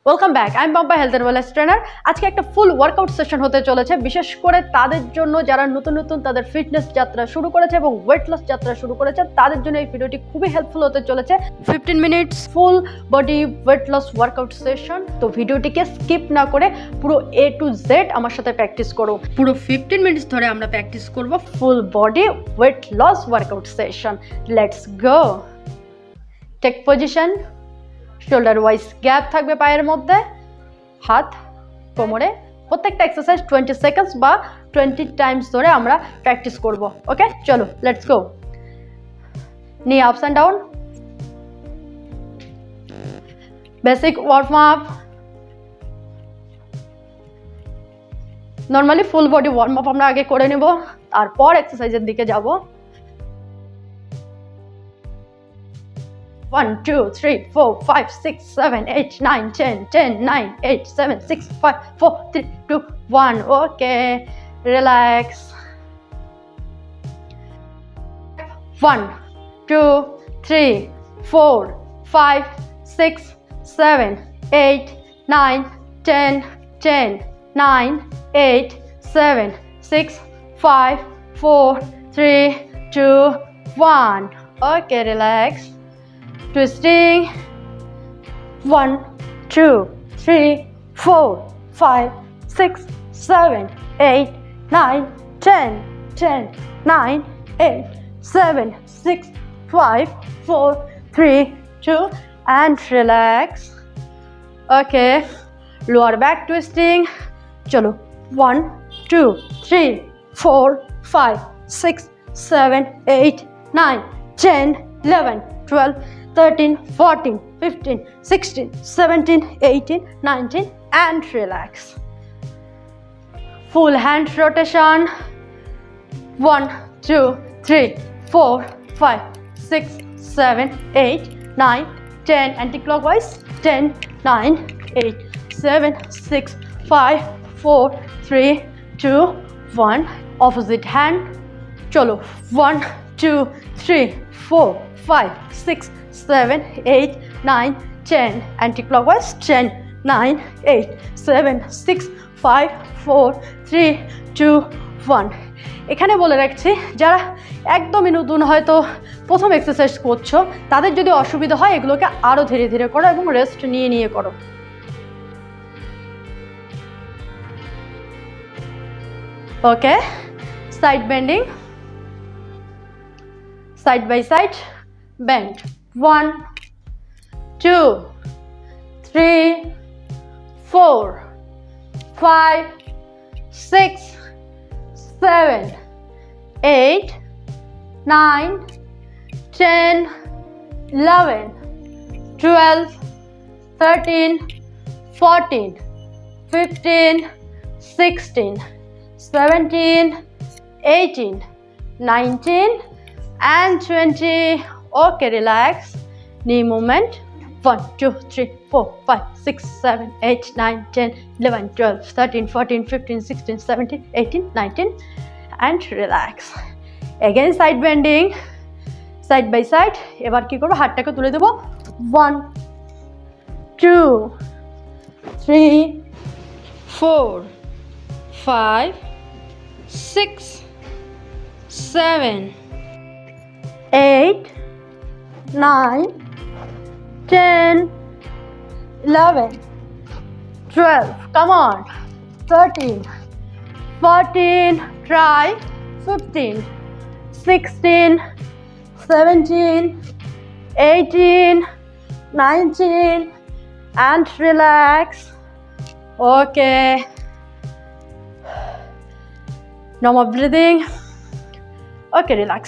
Welcome back. I am Pampa, health and wellness trainer. আজকে একটা ফুল workout session হতে চলেছে, বিশেষ করে তাদের জন্য যারা নতুন তাদের ফিটনেস যাত্রা শুরু করেছে এবং ওয়েট লস যাত্রা শুরু করেছে। তাদের জন্য এই ভিডিওটি খুবই হেল্পফুল হতে চলেছে। 15 minutes full body weight loss workout session. তো ভিডিওটিকে স্কিপ না করে পুরো A to Z আমার সাথে প্র্যাকটিস করো। পুরো 15 মিনিটস ধরে আমরা প্র্যাকটিস করব full body weight loss workout session. Let's go. Take position. Shoulder wise gap থাকবে পায়ের মধ্যে, হাত কোমরে। প্রত্যেকটা এক্সারসাইজ 20 সেকেন্ডস বা 20 টাইমস ধরে আমরা প্র্যাকটিস করব। ওকে, চলো let's go. Knee ups and down, basic warm up. Normally full body warm up আমরা আগে করে নেব, তারপর এক্সারসাইজের দিকে যাব। 1 2 3 4 5 6 7 8 9 10 10 9 8 7 6 5 4 3 2 1. Okay, relax. 1 2 3 4 5 6 7 8 9 10 10 9 8 7 6 5 4 3 2 1. Okay, relax. Twisting. 1 2 3 4 5 6 7 8 9 10 10 9 8 7 6 5 4 3 2 and relax. Okay, lower back twisting. Chalo. 1 2 3 4 5 6 7 8 9 10 11 12 13 14 15 16 17 18 19 and relax. Full hand rotation. 1 2 3 4 5 6 7 8 9 10 anti-clockwise. 10 9 8 7 6 5 4 3 2 1. Opposite hand. Chalo. 1 2 3 4 5 6 7 8 9 10 anti-clockwise. 10 9 8 7 6 5 4 3 2 1. এখানে বলে রাখছি, যারা একদমই নতুন হয়তো প্রথম এক্সারসাইজ করছো, তাদের যদি অসুবিধা হয় এগুলোকে আরো ধীরে ধীরে করো এবং রেস্ট নিয়ে নিয়ে করো। Okay, side bending, side by side bend. 1 2 3 4 5 6 7 8 9 10 11 12 13 14 15 16 17 18 19 and 20. Okay, relax. Knee movement. 1 2 3 4 5 6 7 8 9 10 11 12 13 14 15 16 17 18 19 and relax. Again side bending, side by side. এবার কি করব, হাতটাকে তুলে দেব। 1 2 3 4 5 6 7 8 9 10 11 12. Come on. 13 14. Try. 15 16 17 18 19 and relax. Okay, normal breathing. Okay, relax.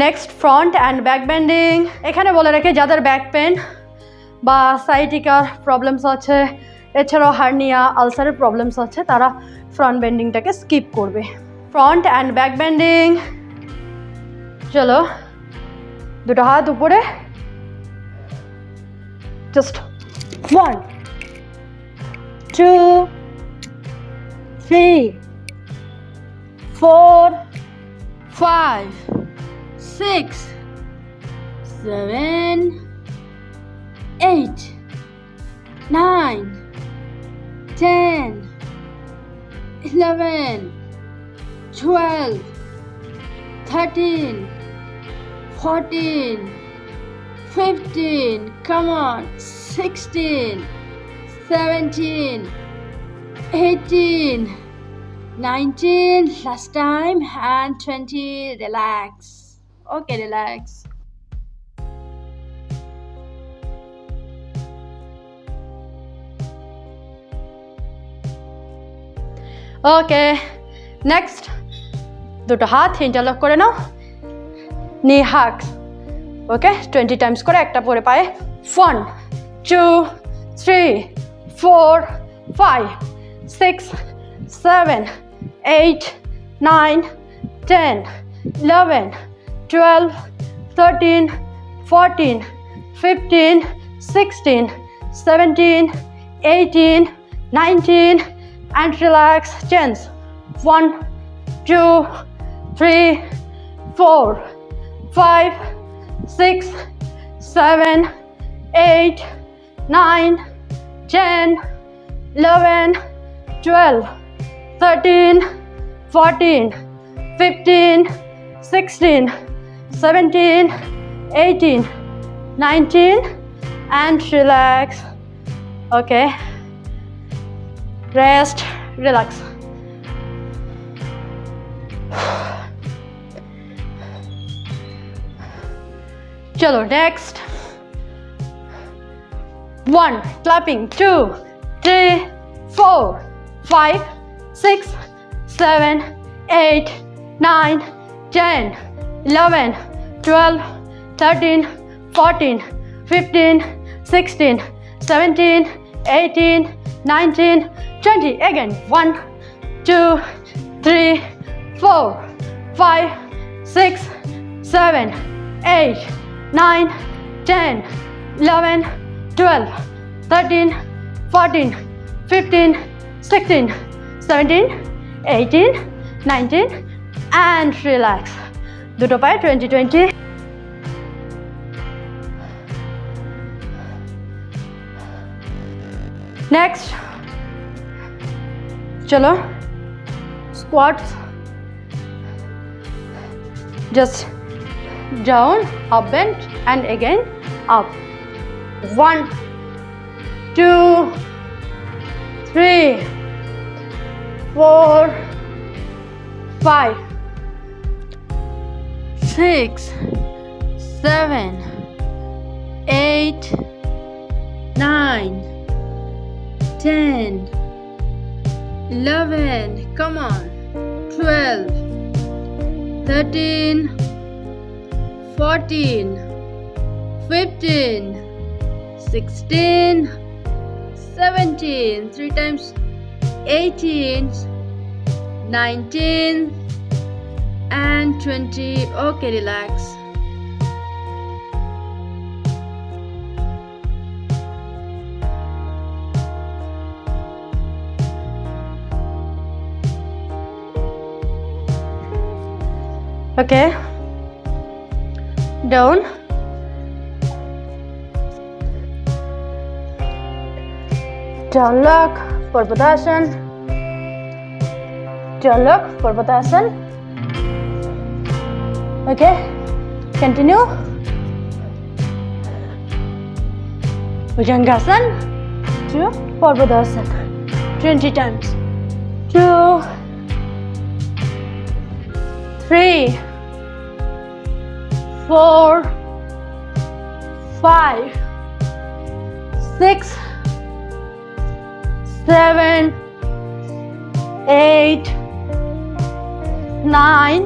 Next front and back bending. এখানে বলে রাখি, যাদের back pain বা সাইটিকার প্রবলেমস আছে, এছাড়াও হার্নিয়া আলসারের প্রবলেমস আছে, তারা ফ্রন্ট বেন্ডিংটাকে স্কিপ করবে। Front and back bending. চলো, দুটো হাত উপরে। Just 1 2 3 4 5 6 7 8, 9, 10, 11, 12, 13, 14, 15, come on, 16, 17, 18, 19, last time, and 20, relax. Okay, relax. Okay, next, দুটো হাত ইন্টারলক করে নাও, knee hugs. Okay, 20 times করে একটা পরে পায়ে. 1, 2, 3, 4, 5, 6, 7, 8, 9, 10, 11, 12, 13, 14, 15, 16, 17, 18, 19, and relax, chins. 1, 2, 3, 4, 5, 6, 7, 8, 9, 10, 11, 12, 13, 14, 15, 16, 17, 18, 19, and relax. Okay, rest, relax. Chalo, next. 1, clapping. 2, 3, 4, 5, 6, 7, 8, 9, 10, 11, 12, 13, 14, 15, 16, 17, 18, 19, 20. Again. 1, 2, 3, 4, 5, 6, 7, 8, 9, 10, 11, 12, 13, 14, 15, 16, 17, 18, 19, and relax. দুটো পায়ে 20, 20. Next, chalo, squats. Just down, up bend, and again up. 1, 2, 3, 4, 5, 6, 7, 8, 9, 10, 11, come on, 12, 13, 14, 15, 16, 17, 3 times, 18, 19, and 20. Okay, relax. Okay, down, down lock, Purvadasan, down lock, Purvadasan. Okay, continue. Bhujangasan to Purvadasan 20 times. 2, 3, 4, 5, 6, 7, 8, 9,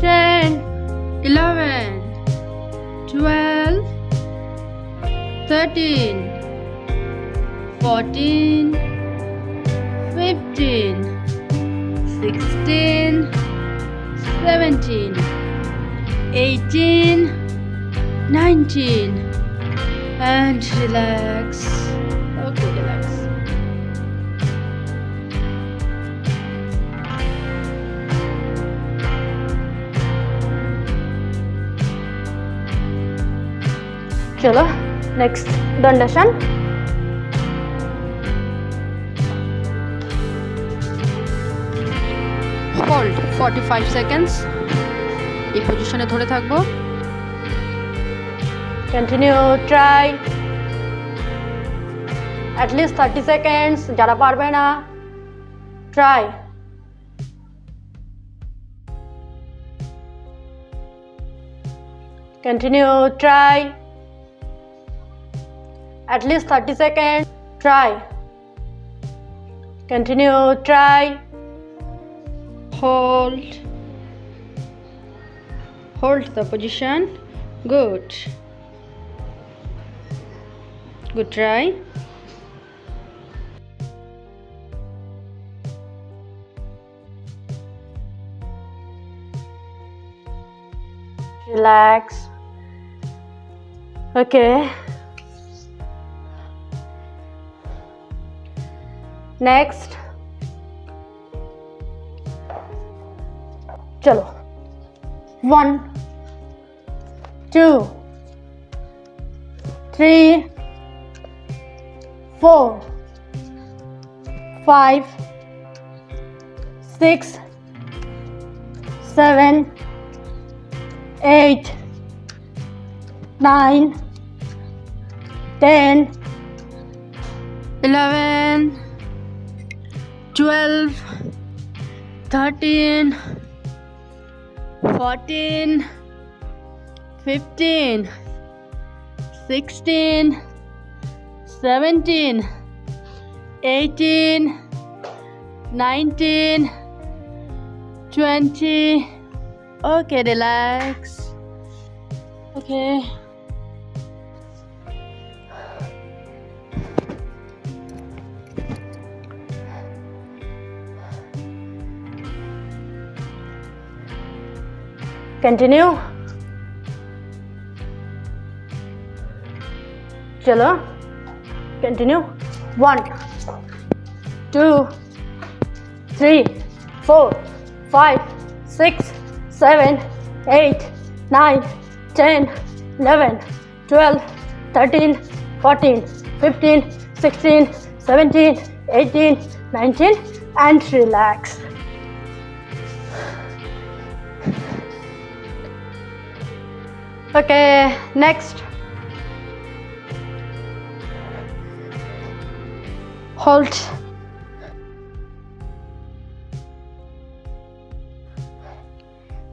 10, 11, 12, 13, 14, 15, 16, 17, 18, 19, and relax. Okay, relax. Chalo. Next, Dandashan. Hold 45 seconds. এই পজিশনে ধরে থাকবো। Continue, try. At least 30 seconds. যারা পারবে না, try. Continue, try. At least 30 seconds. Try. Continue, try. Hold. Hold the position. Good. Good try. Relax. Okay. Next. Chalo. 1, 2, 3, 4, 5, 6, 7, 8, 9, 10, 11, 12, 13, 14, 15, 16, 17, 18, 19, 20. Okay, relax. Okay. Continue. Chalo. Continue. 1, 2, 3, 4, 5, 6, 7, 8, 9, 10, 11, 12, 13, 14, 15, 16, 17, 18, 19, and relax. Okay, next. Hold.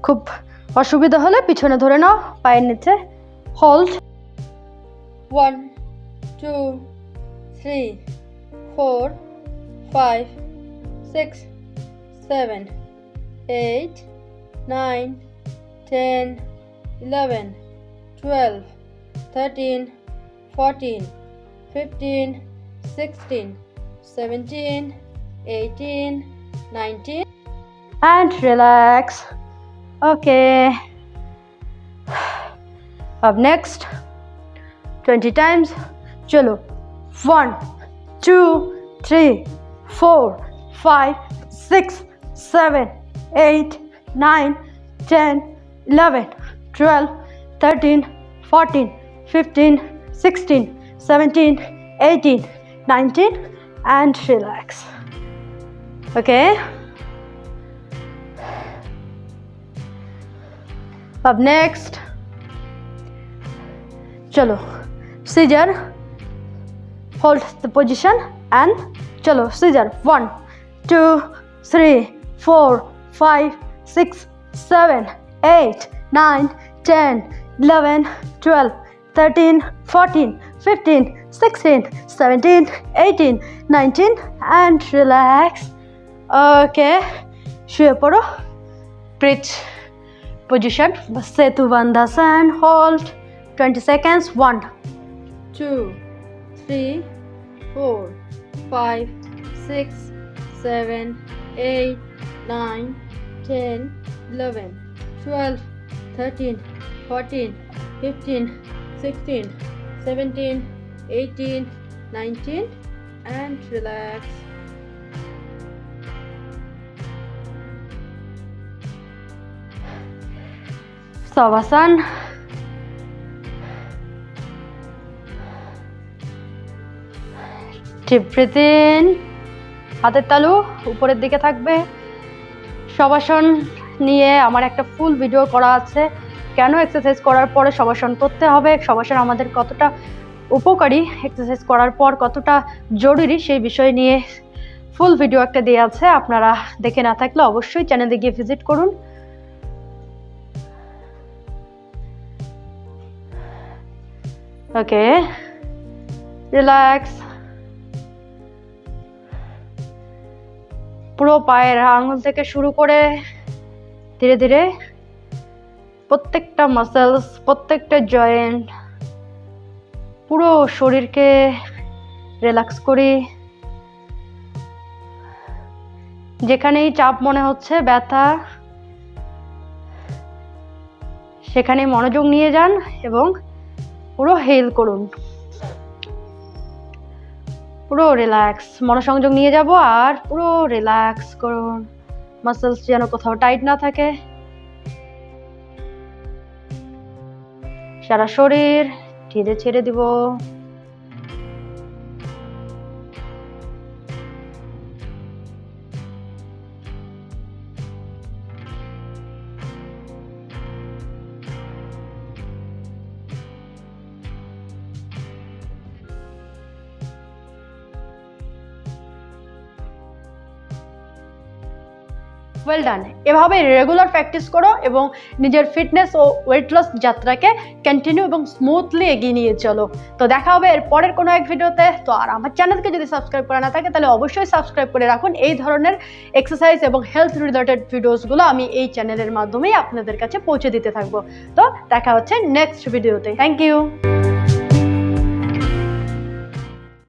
খুব অসুবিধা হলে পিছনে ধরে নাও পায়ের নিচে। Hold. 1, 2, 3, 4, 5, 6, 7, 8, 9, 10, 11, 12, 13, 14, 15, 16, 17, 18, 19, and relax. Okay. Up next, 20 times. Chalo. 1, 2, 3, 4, 5, 6, 7, 8, 9, 10, 11, 12, 13, 14, 15, 16, 17, 18, 19, and relax. Okay. Up next, chalo, scissor. Hold the position and chalo, scissor. 1, 2, 3, 4, 5, 6, 7, 8, 9, 10, 11, 12, 13, 14, 15, 16, 17, 18, 19, and relax. Okay. শুয়ে পড়ো. Bridge position. Setu Bandhasan. Hold 20 seconds. 1, 2, 3, 4, 5, 6, 7, 8, 9, 10, 11, 12, 13, 14, 15, 16, 17, 18, 19, and relax. Savasana. Deep breath in, হাতের তালু উপরের দিকে থাকবে। শবাসন নিয়ে আমার একটা ফুল ভিডিও করা আছে, কেন এক্সারসাইজ করার পরে শবাসন করতে হবে, শবাসন আমাদের কতটা উপকারী, এক্সারসাইজ করার পর কতটা জরুরি সেই বিষয় নিয়ে ফুল ভিডিও একটা দেওয়া আছে। আপনারা দেখে না থাকলে অবশ্যই চ্যানেলে গিয়ে ভিজিট করুন। ওকে, রিল্যাক্স। পুরো পায়ের আঙুল থেকে শুরু করে ধীরে ধীরে প্রত্যেকটা মাসেলস, প্রত্যেকটা জয়েন্ট, পুরো শরীরকে রিল্যাক্স করি। যেখানেই চাপ মনে হচ্ছে, ব্যথা, সেখানে মনোযোগ নিয়ে যান এবং পুরো হিল করুন। পুরো রিল্যাক্স, মনোসংযোগ নিয়ে যাব আর পুরো রিল্যাক্স করুন। মাসেলস যেন কোথাও টাইট না থাকে। সারা শরীর ধীরে ছেড়ে দিব। Well done. এভাবে রেগুলার প্র্যাকটিস করো এবং নিজের ফিটনেস ও ওয়েট লস যাত্রাকে কন্টিনিউ এবং স্মুথলি এগিয়ে নিয়ে চলো। তো দেখা হবে এর পরের কোনো এক ভিডিওতে। তো আর আমার চ্যানেলকে যদি সাবস্ক্রাইব করা না থাকে তাহলে অবশ্যই সাবস্ক্রাইব করে রাখুন। এই ধরনের এক্সারসাইজ এবং হেলথ রিলেটেড ভিডিওসগুলো আমি এই চ্যানেলের মাধ্যমেই আপনাদের কাছে পৌঁছে দিতে থাকবো। তো দেখা হচ্ছে নেক্সট ভিডিওতে। Thank you.